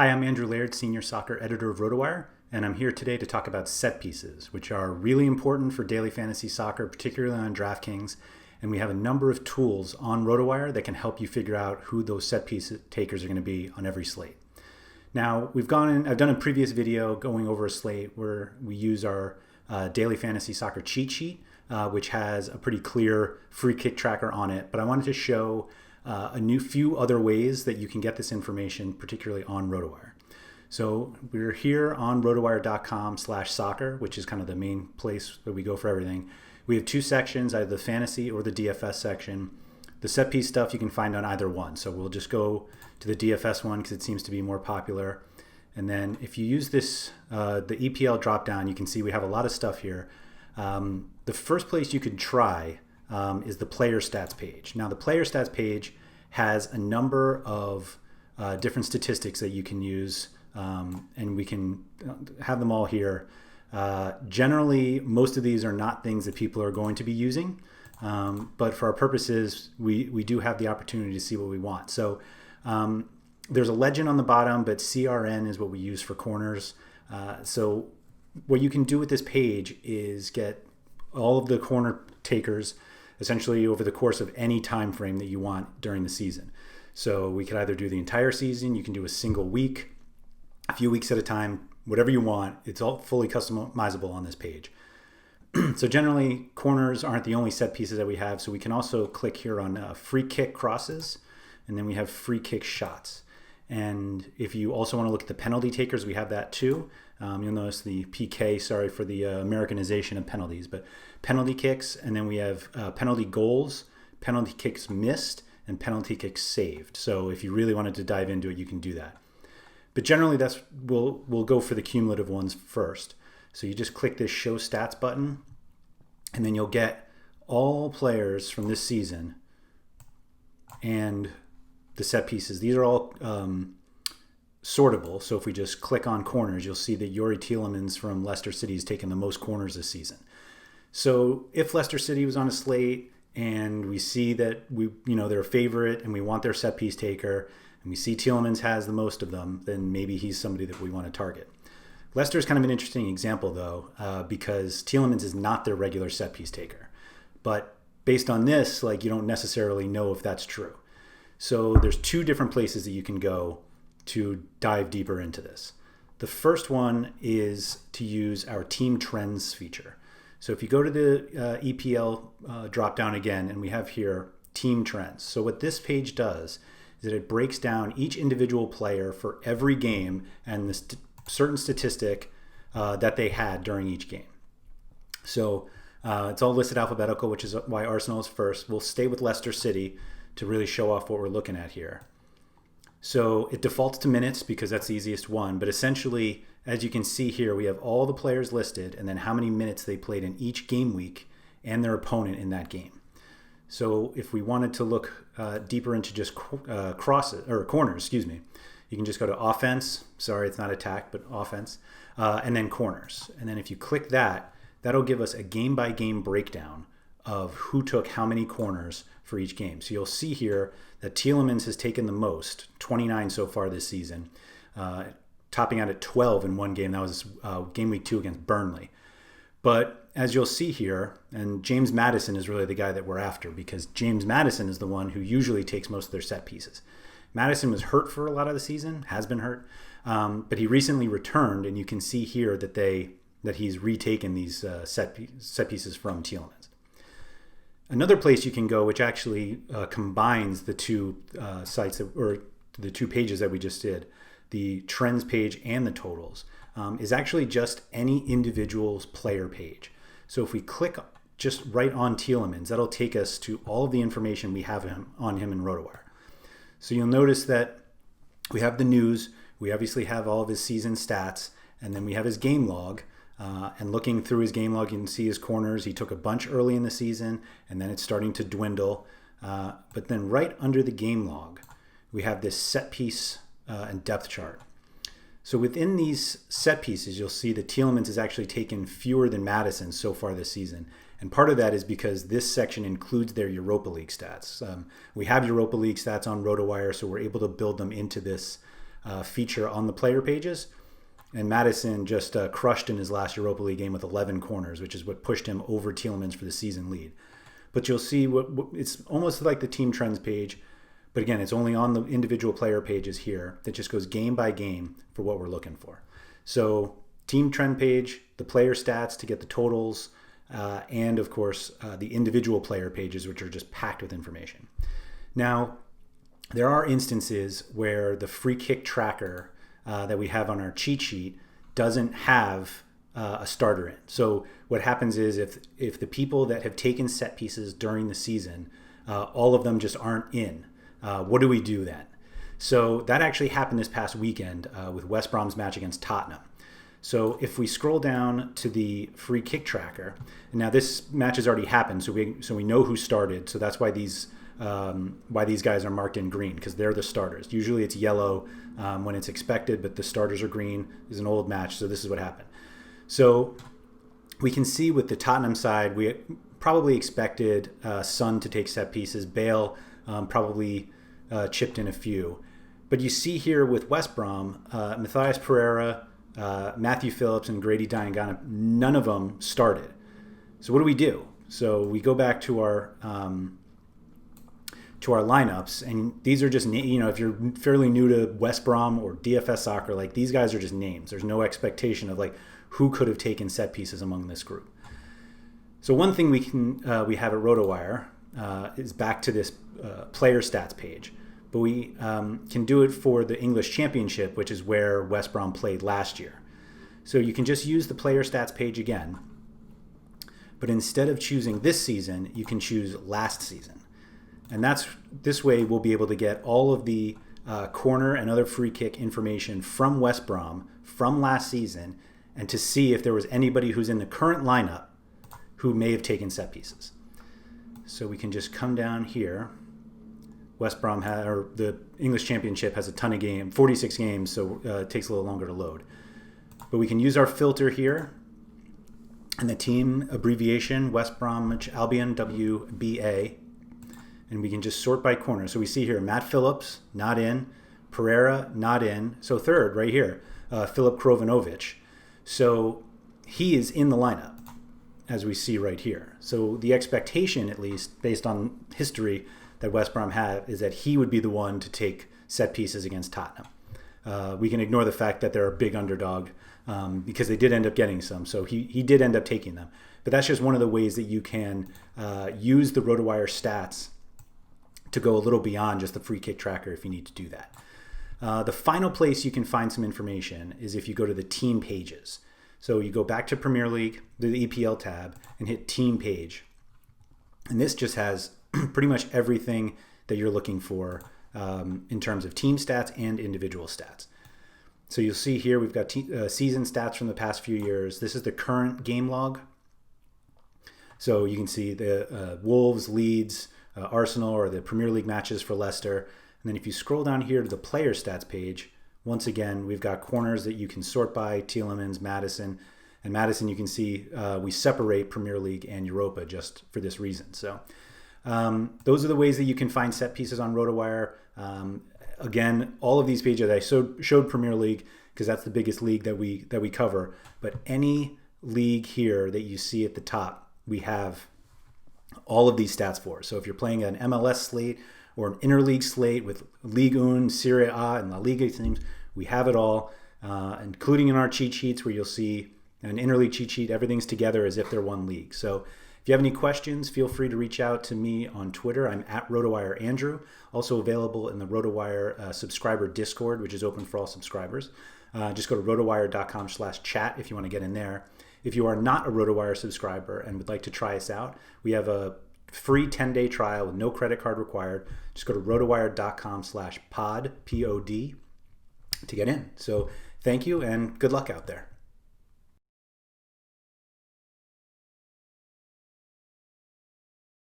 Hi, I'm Andrew Laird, Senior Soccer Editor of RotoWire, and I'm here today to talk about set pieces, which are really important for daily fantasy soccer, particularly on DraftKings. And we have a number of tools on RotoWire that can help you figure out who those set piece takers are going to be on every slate. Now, I've done a previous video going over a slate where we use our daily fantasy soccer cheat sheet, which has a pretty clear free kick tracker on it. But I wanted to show a few other ways that you can get this information, particularly on RotoWire. So we're here on rotowire.com/soccer, which is kind of the main place that we go for everything. We have two sections, either the fantasy or the DFS section. The set piece stuff you can find on either one. So we'll just go to the DFS one because it seems to be more popular. And then if you use this, the EPL dropdown, you can see we have a lot of stuff here. The first place you could try is the player stats page. Now the player stats page has a number of different statistics that you can use, and we can have them all here. Generally, most of these are not things that people are going to be using, but for our purposes, we do have the opportunity to see what we want. So there's a legend on the bottom, but CRN is what we use for corners. So what you can do with this page is get all of the corner takers essentially over the course of any time frame that you want during the season. So we could either do the entire season, you can do a single week, a few weeks at a time, whatever you want. It's all fully customizable on this page. So generally, corners aren't the only set pieces that we have. So we can also click here on free kick crosses, and then we have free kick shots. And if you also want to look at the penalty takers, we have that too. You'll notice the PK, sorry for the Americanization of penalties, but penalty kicks, and then we have penalty goals, penalty kicks missed, and penalty kicks saved. So if you really wanted to dive into it, you can do that. But generally, we'll go for the cumulative ones first. So you just click this Show Stats button, and then you'll get all players from this season and the set pieces. These are all sortable. So if we just click on corners, you'll see that Youri Tielemans from Leicester City has taken the most corners this season. So if Leicester City was on a slate and we see that they're a favorite and we want their set piece taker, and we see Tielemans has the most of them, then maybe he's somebody that we want to target. Leicester is kind of an interesting example, though, because Tielemans is not their regular set piece taker. But based on this, you don't necessarily know if that's true. So there's two different places that you can go to dive deeper into this. The first one is to use our Team Trends feature. So if you go to the EPL dropdown again, and we have here Team Trends. So what this page does is that it breaks down each individual player for every game and the certain statistic that they had during each game. So it's all listed alphabetical, which is why Arsenal is first. We'll stay with Leicester City to really show off what we're looking at here. So it defaults to minutes because that's the easiest one. But essentially, as you can see here, we have all the players listed and then how many minutes they played in each game week and their opponent in that game. So if we wanted to look deeper into just corners, you can just go to offense. Sorry, it's not attack, but offense. And then corners. And then if you click that, that'll give us a game-by-game breakdown of who took how many corners for each game. So you'll see here that Tielemans has taken the most, 29 so far this season, topping out at 12 in one game. That was game week 2 against Burnley. But as you'll see here, and James Maddison is really the guy that we're after because James Maddison is the one who usually takes most of their set pieces. Maddison was hurt for a lot of the season, has been hurt, but he recently returned, and you can see here that he's retaken these set pieces from Tielemans. Another place you can go, which actually combines the two sites or the two pages that we just did, the trends page and the totals, is actually just any individual's player page. So if we click just right on Tielemans, that'll take us to all of the information we have on him in RotoWire. So you'll notice that we have the news, we obviously have all of his season stats, and then we have his game log. And looking through his game log, you can see his corners. He took a bunch early in the season, and then it's starting to dwindle. But then right under the game log, we have this set piece and depth chart. So within these set pieces, you'll see that Tielemans has actually taken fewer than Maddison so far this season. And part of that is because this section includes their Europa League stats. We have Europa League stats on RotoWire, so we're able to build them into this feature on the player pages. And Madison just crushed in his last Europa League game with 11 corners, which is what pushed him over Tielemans for the season lead. But you'll see it's almost like the team trends page, but again, it's only on the individual player pages here that just goes game by game for what we're looking for. So team trend page, the player stats to get the totals, and of course the individual player pages, which are just packed with information. Now, there are instances where the free kick tracker that we have on our cheat sheet doesn't have a starter in. So what happens is if the people that have taken set pieces during the season, all of them just aren't in, what do we do then? So that actually happened this past weekend with West Brom's match against Tottenham. So if we scroll down to the free kick tracker, and now this match has already happened, so we know who started. So that's why these guys are marked in green, because they're the starters. Usually it's yellow when it's expected, but the starters are green. It's an old match, so this is what happened. So we can see with the Tottenham side, we probably expected Son to take set pieces. Bale probably chipped in a few. But you see here with West Brom, Matthias Pereira, Matthew Phillips, and Grady Diangana, none of them started. So what do? So we go back to our lineups, and these are just, if you're fairly new to West Brom or DFS soccer, like these guys are just names. There's no expectation of like who could have taken set pieces among this group. So one thing we have at RotoWire is back to this player stats page, but we can do it for the English Championship, which is where West Brom played last year. So you can just use the player stats page again, but instead of choosing this season, you can choose last season. And this way we'll be able to get all of the corner and other free kick information from West Brom from last season, and to see if there was anybody who's in the current lineup who may have taken set pieces. So we can just come down here. West Brom or the English Championship has a ton of games, 46 games, so it takes a little longer to load. But we can use our filter here, and the team abbreviation, West Bromwich Albion, WBA, and we can just sort by corner. So we see here, Matt Phillips, not in. Pereira, not in. So third, right here, Filip Krovanovic. So he is in the lineup, as we see right here. So the expectation, at least based on history that West Brom had, is that he would be the one to take set pieces against Tottenham. We can ignore the fact that they're a big underdog because they did end up getting some. So he did end up taking them. But that's just one of the ways that you can use the RotoWire stats to go a little beyond just the free kick tracker if you need to do that. The final place you can find some information is if you go to the team pages. So you go back to Premier League, the EPL tab, and hit team page. And this just has pretty much everything that you're looking for in terms of team stats and individual stats. So you'll see here we've got season stats from the past few years. This is the current game log. So you can see the Wolves, Leeds, Arsenal, or the Premier League matches for Leicester. And then if you scroll down here to the player stats page, once again, we've got corners that you can sort by, Tielemans, Madison. And Madison, you can see we separate Premier League and Europa just for this reason. So those are the ways that you can find set pieces on RotoWire. Again, all of these pages, I showed Premier League because that's the biggest league that we cover. But any league here that you see at the top, we have all of these stats for. So if you're playing an MLS slate or an interleague slate with Ligue 1, Serie A, and La Liga teams, we have it all, including in our cheat sheets where you'll see an interleague cheat sheet. Everything's together as if they're one league. So if you have any questions, feel free to reach out to me on Twitter. I'm at RotoWire Andrew, also available in the RotoWire subscriber Discord, which is open for all subscribers. Just go to rotowire.com/chat if you want to get in there. If you are not a RotoWire subscriber and would like to try us out, we have a free 10-day trial with no credit card required. Just go to rotowire.com/pod, POD, to get in. So thank you and good luck out there.